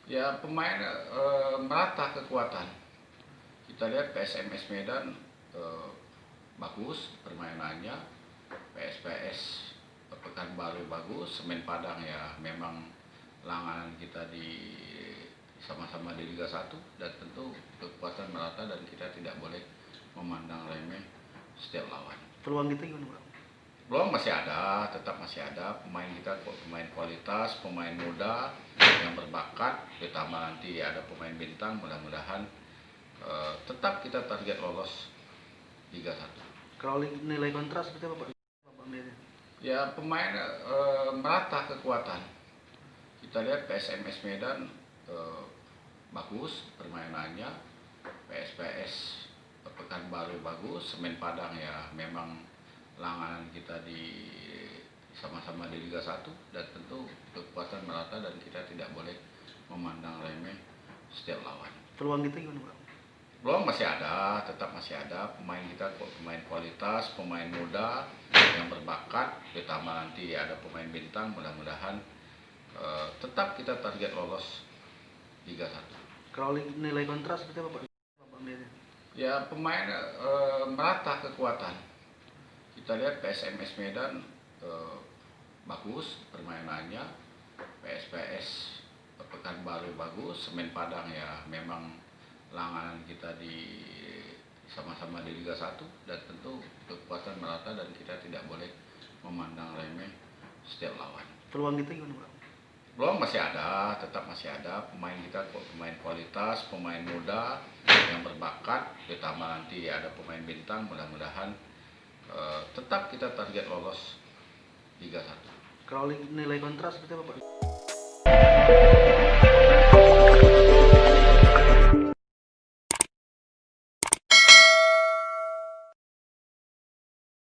Ya pemain merata kekuatan. Kita lihat PSMS Medan bagus permainannya, PSPS Pekanbaru bagus, Semen Padang ya memang langganan kita di sama-sama di Liga 1 dan tentu kekuatan merata dan kita tidak boleh memandang remeh setiap lawan. Peluang kita gimana, Bang? Peluang masih ada, tetap masih ada. Pemain kita pemain kualitas, pemain muda yang berbakat, ditambah nanti ada pemain bintang, mudah-mudahan tetap kita target lolos Liga 1. Kalau nilai kontras seperti apa, Pak? Ya pemain merata kekuatan. Kita lihat PSMS Medan bagus permainannya, PSPS Pekanbaru bagus, Semen Padang ya memang langganan kita di sama-sama di Liga 1 dan tentu kekuatan merata dan kita tidak boleh memandang remeh setiap lawan. Peluang kita gimana, Bang? Peluang masih ada, tetap masih ada. Pemain kita pemain kualitas, pemain muda yang berbakat, ditambah nanti ada pemain bintang, mudah-mudahan tetap kita target lolos Liga 1. Kalau nilai kontras seperti apa, Pak? Ya pemain merata kekuatan. Kita lihat PSMS Medan bagus permainannya, PSPS Pekanbaru bagus, Semen Padang ya memang langganan kita di sama-sama di Liga 1 dan tentu kekuatan merata dan kita tidak boleh memandang remeh setiap lawan. Peluang kita gimana, Bang? Peluang masih ada, tetap masih ada. Pemain kita pemain kualitas, pemain muda yang berbakat, ditambah nanti ada pemain bintang, mudah-mudahan tetap kita target lolos Liga 1. Kalau nilai kontras seperti apa, Pak?